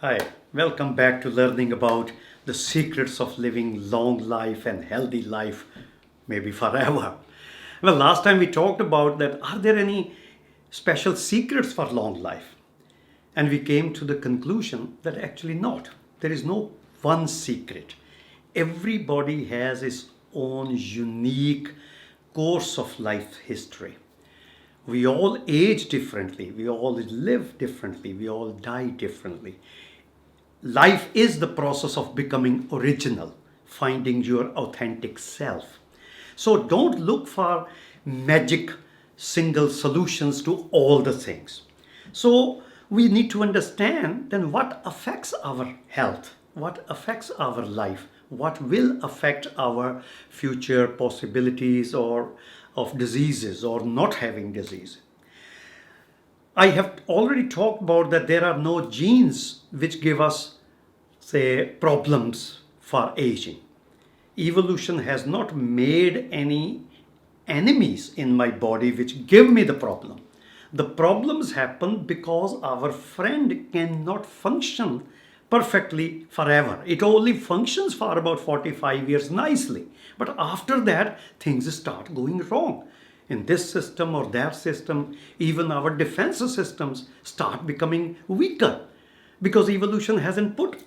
Hi, welcome back to learning about the secrets of living long life and healthy life, maybe forever. Well, last time we talked about that are there any special secrets for long life? And we came to the conclusion that actually not. There is no one secret. Everybody has its own unique course of life history. We all age differently, we all live differently, we all die differently. Life is the process of becoming original, finding your authentic self. So don't look for magic single solutions to all the things. So we need to understand then what affects our health, what affects our life, what will affect our future possibilities or of diseases or not having disease. I have already talked about that there are no genes which give us, say, problems for aging. Evolution has not made any enemies in my body which give me the problem. The problems happen because our friend cannot function perfectly forever. It only functions for about 45 years nicely. But after that, things start going wrong. In this system or that system, even our defense systems start becoming weaker because evolution hasn't put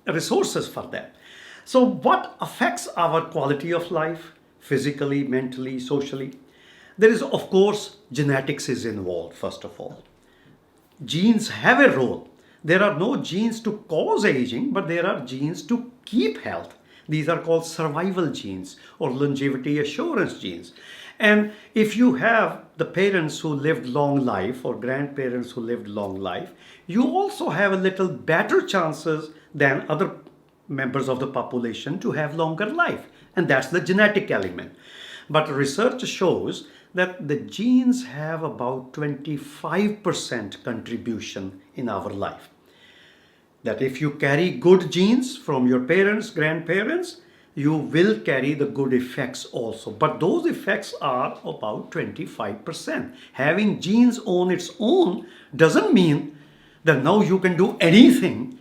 resources for that. So, what affects our quality of life, physically, mentally, socially? There is, of course, genetics is involved, first of all. Genes have a role. There are no genes to cause aging, but there are genes to keep health. These are called survival genes or longevity assurance genes. And if you have the parents who lived long life or grandparents who lived long life, you also have a little better chances than other members of the population to have longer life. And that's the genetic element. But research shows that the genes have about 25% contribution in our life. That if you carry good genes from your parents, grandparents, you will carry the good effects also. But those effects are about 25%. Having genes on its own doesn't mean that now you can do anything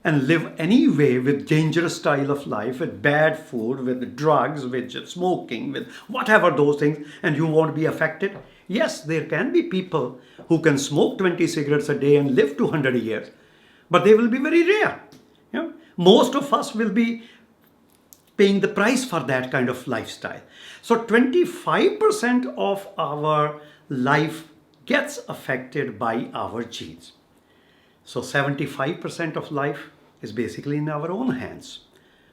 and live anyway with dangerous style of life, with bad food, with drugs, with smoking, with whatever those things, and you won't be affected. Yes, there can be people who can smoke 20 cigarettes a day and live 200 years, but they will be very rare. Most of us will be paying the price for that kind of lifestyle. So 25% of our life gets affected by our genes. So 75% of life is basically in our own hands.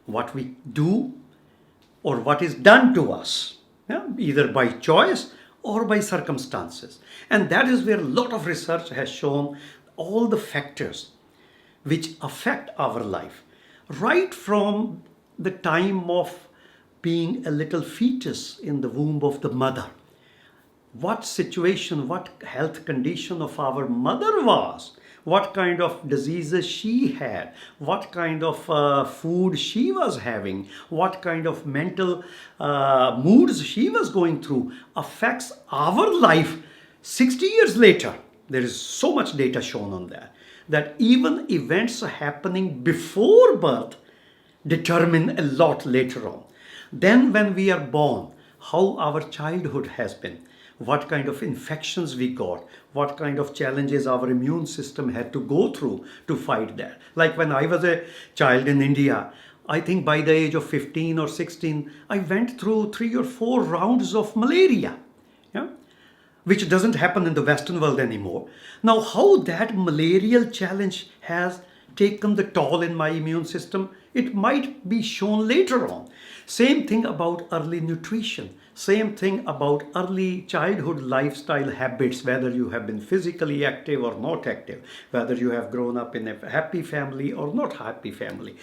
What we do or what is done to us, either by choice or by circumstances. And that is where a lot of research has shown all the factors which affect our life. Right from the time of being a little fetus in the womb of the mother, what situation, what health condition of our mother was, what kind of diseases she had, what kind of food she was having, what kind of mental moods she was going through, affects our life 60 years later. There is so much data shown on that, that even events happening before birth determine a lot later on. Then when we are born, how our childhood has been, what kind of infections we got, what kind of challenges our immune system had to go through to fight that. Like when I was a child in India, I think by the age of 15 or 16, I went through 3 or 4 rounds of malaria, yeah? Which doesn't happen in the Western world anymore. Now, how that malarial challenge has taken the toll in my immune system, it might be shown later on. Same thing about early nutrition. Same thing about early childhood lifestyle habits, whether you have been physically active or not active, whether you have grown up in a happy family or not happy family.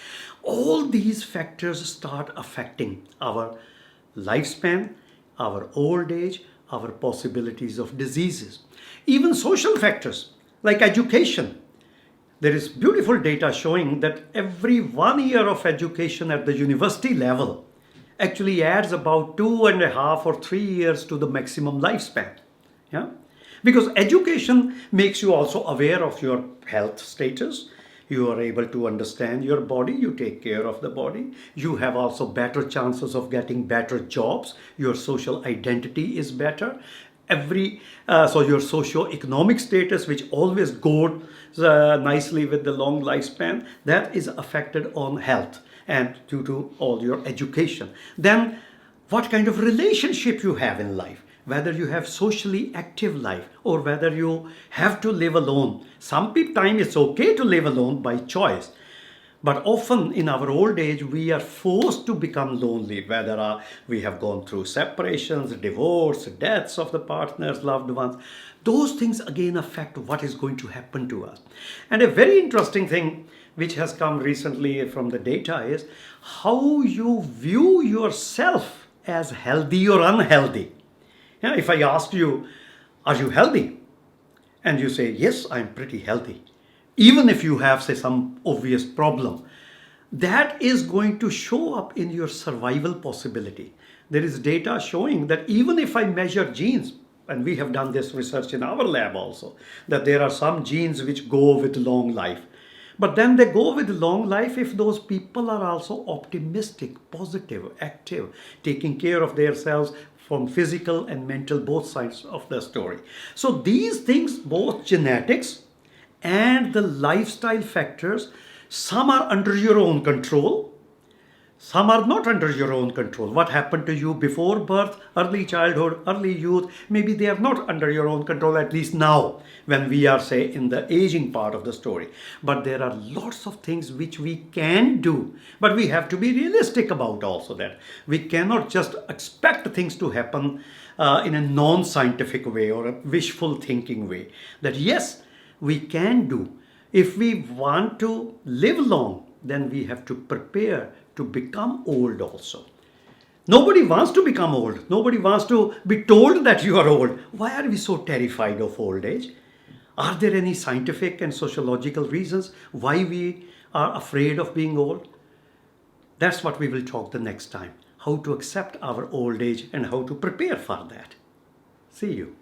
All these factors start affecting our lifespan, our old age, our possibilities of diseases. Even social factors like education. There is beautiful data showing that every 1 year of education at the university level actually adds about 2.5 or 3 years to the maximum lifespan. Yeah? Because education makes you also aware of your health status, You are able to understand your body, you take care of the body. You have also better chances of getting better jobs. Your social identity is better. So your socio-economic status, which always goes nicely with the long lifespan, that is affected on health and due to all your education. Then what kind of relationship you have in life, whether you have socially active life or whether you have to live alone. Some time it's okay to live alone by choice, but often in our old age we are forced to become lonely, whether we have gone through separations, divorce, deaths of the partners, loved ones. Those things again affect what is going to happen to us. And a very interesting thing which has come recently from the data is how you view yourself as healthy or unhealthy. Yeah, if I ask you, are you healthy? And you say, yes, I'm pretty healthy. Even if you have, say, some obvious problem, that is going to show up in your survival possibility. There is data showing that even if I measure genes, and we have done this research in our lab also, that there are some genes which go with long life. But then they go with long life if those people are also optimistic, positive, active, taking care of themselves from physical and mental, both sides of the story. So these things, both genetics and the lifestyle factors, some are under your own control, some are not under your own control. What happened to you before birth, early childhood, early youth, maybe they are not under your own control, at least now, when we are, say, in the aging part of the story. But there are lots of things which we can do. But we have to be realistic about also that. We cannot just expect things to happen in a non-scientific way or a wishful thinking way. That yes, we can do. If we want to live long, then we have to prepare to become old also. Nobody wants to become old. Nobody wants to be told that you are old. Why are we so terrified of old age? Are there any scientific and sociological reasons why we are afraid of being old? That's what we will talk the next time. How to accept our old age and how to prepare for that. See you.